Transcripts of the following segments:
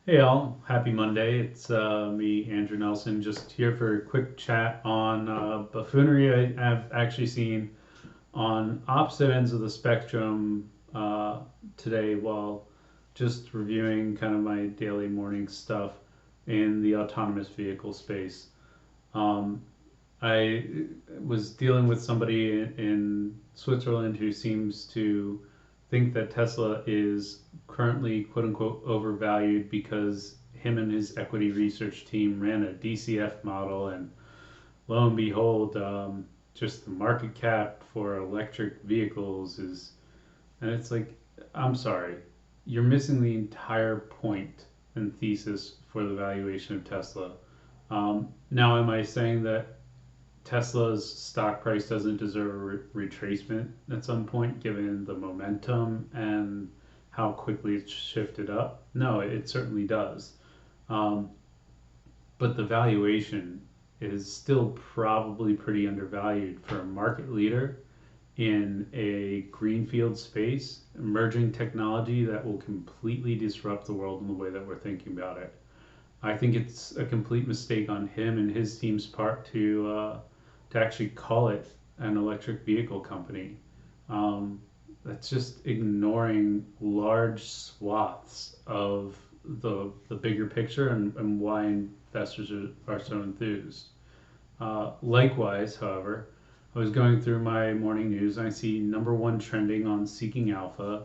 Hey all, happy Monday. It's me, Andrew Nelson, just here for a quick chat on buffoonery I've actually seen on opposite ends of the spectrum today while just reviewing kind of my daily morning stuff in the autonomous vehicle space. Um, I was dealing with somebody in Switzerland who seems to think that Tesla is currently quote unquote overvalued because him and his equity research team ran a DCF model, and lo and behold, just the market cap for electric vehicles is, and it's like, I'm sorry, you're missing the entire point and thesis for the valuation of Tesla. Now, am I saying that Tesla's stock price doesn't deserve a retracement at some point, given the momentum and how quickly it's shifted up? No, it certainly does. Um, but the valuation is still probably pretty undervalued for a market leader in a greenfield space, emerging technology that will completely disrupt the world in the way that we're thinking about it. I think it's a complete mistake on him and his team's part to actually call it an electric vehicle company. Um, that's just ignoring large swaths of the bigger picture and why investors are so enthused. Likewise, however, I was going through my morning news and I see number one trending on Seeking Alpha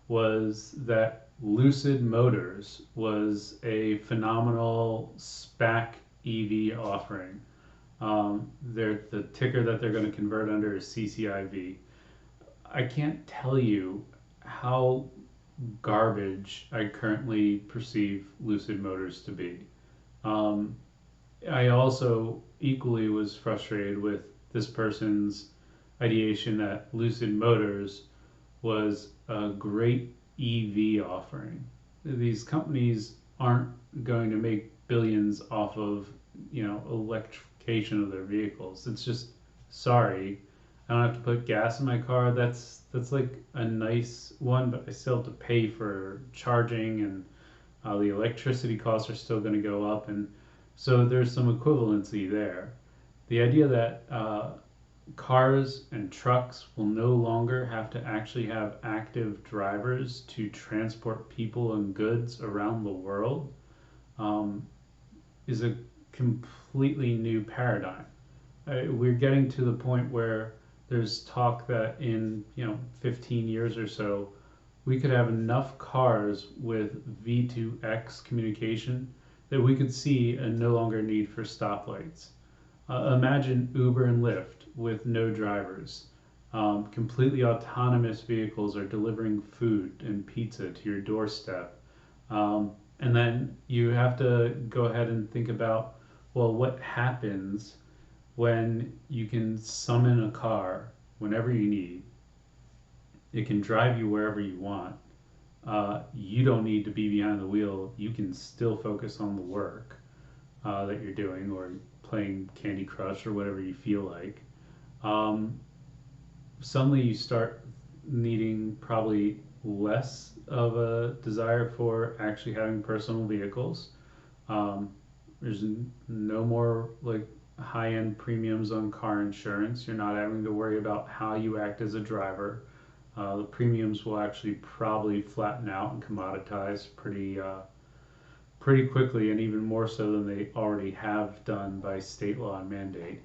was that Lucid Motors was a phenomenal SPAC EV offering. The ticker that they're going to convert under is CCIV. I can't tell you how garbage I currently perceive Lucid Motors to be. Um, I also equally was frustrated with this person's ideation that Lucid Motors was a great EV offering. These companies aren't going to make billions off of, electrification of their vehicles. It's just, sorry, I don't have to put gas in my car. That's like a nice one, but I still have to pay for charging, and the electricity costs are still going to go up, and so there's some equivalency there. The idea that cars and trucks will no longer have to actually have active drivers to transport people and goods around the world um, is a completely new paradigm. We're getting to the point where there's talk that in 15 years or so we could have enough cars with V2X communication that we could see a no longer need for stoplights. Imagine Uber and Lyft with no drivers. Completely autonomous vehicles are delivering food and pizza to your doorstep. And then you have to go ahead and think about, well, what happens when you can summon a car whenever you need? It can drive you wherever you want. You don't need to be behind the wheel. You can still focus on the work that you're doing, or playing Candy Crush or whatever you feel like. Um, Suddenly you start needing probably less of a desire for actually having personal vehicles. Um, there's no more like high end premiums on car insurance. You're not having to worry about how you act as a driver. The premiums will actually probably flatten out and commoditize pretty quickly, and even more so than they already have done by state law and mandate.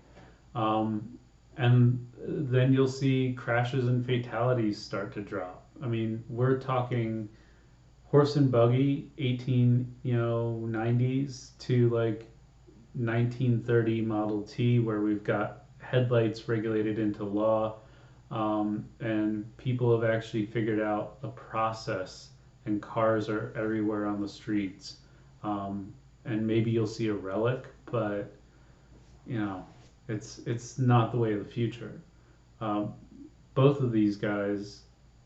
Um, and then you'll see crashes and fatalities start to drop. I mean, we're talking horse and buggy 90s to like 1930 Model T, where we've got headlights regulated into law, and people have actually figured out a process, and cars are everywhere on the streets. And maybe you'll see a relic, but you know, it's not the way of the future. Um, Both of these guys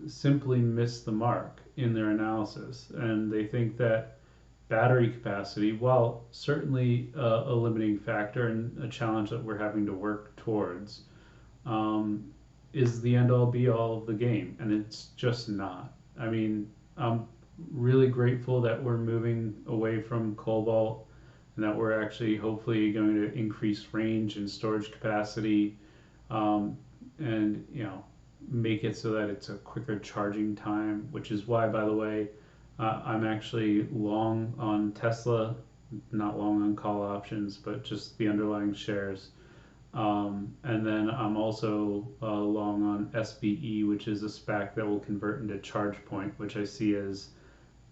simply miss the mark in their analysis, and they think that battery capacity, while certainly a limiting factor and a challenge that we're having to work towards, um, is the end all be all of the game, and it's just not. I mean, really grateful that we're moving away from cobalt and that we're actually hopefully going to increase range and storage capacity, um, and make it so that it's a quicker charging time, which is why, by the way, I'm actually long on Tesla, not long on call options, but just the underlying shares. And then I'm also long on SBE, which is a SPAC that will convert into ChargePoint, which I see as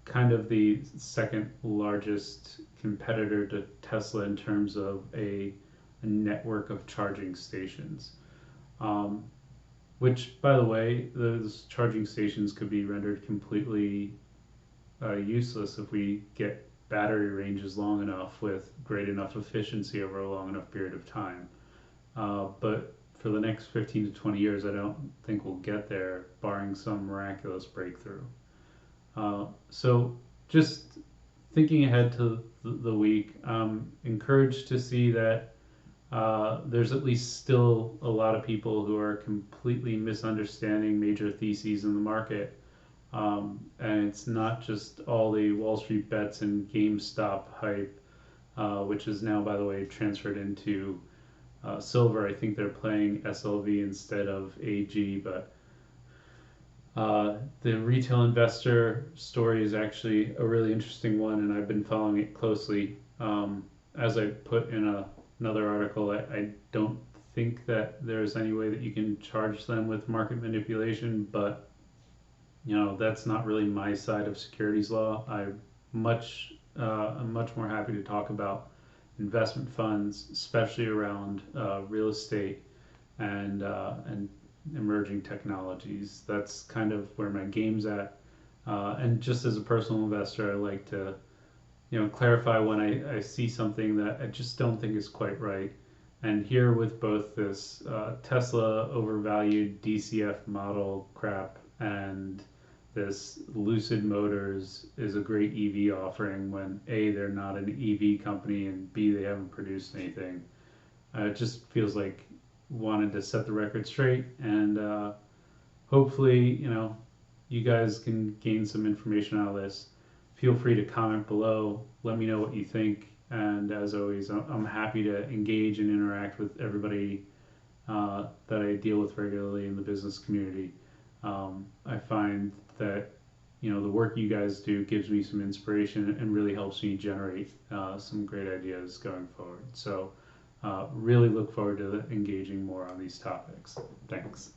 kind of the second largest competitor to Tesla in terms of a network of charging stations. Um, which, by the way, those charging stations could be rendered completely useless if we get battery ranges long enough with great enough efficiency over a long enough period of time. But for the next 15 to 20 years, I don't think we'll get there, barring some miraculous breakthrough. So just thinking ahead to the week, I'm encouraged to see that there's at least still a lot of people who are completely misunderstanding major theses in the market. And it's not just all the Wall Street bets and GameStop hype, which is now, by the way, transferred into silver. I think they're playing SLV instead of AG, but the retail investor story is actually a really interesting one, and I've been following it closely. As I put in another article, I don't think that there's any way that you can charge them with market manipulation, but that's not really my side of securities law. I'm much more happy to talk about investment funds, especially around real estate and emerging technologies. That's kind of where my game's at. And just as a personal investor, I like to clarify when I see something that I just don't think is quite right. And here with both this Tesla overvalued DCF model crap and this Lucid Motors is a great EV offering when A, they're not an EV company, and B, they haven't produced anything. It just feels like wanted to set the record straight, and hopefully, you guys can gain some information out of this. Feel free to comment below. Let me know what you think. And as always, I'm happy to engage and interact with everybody that I deal with regularly in the business community. I find that the work you guys do gives me some inspiration and really helps me generate some great ideas going forward. So really look forward to engaging more on these topics. Thanks.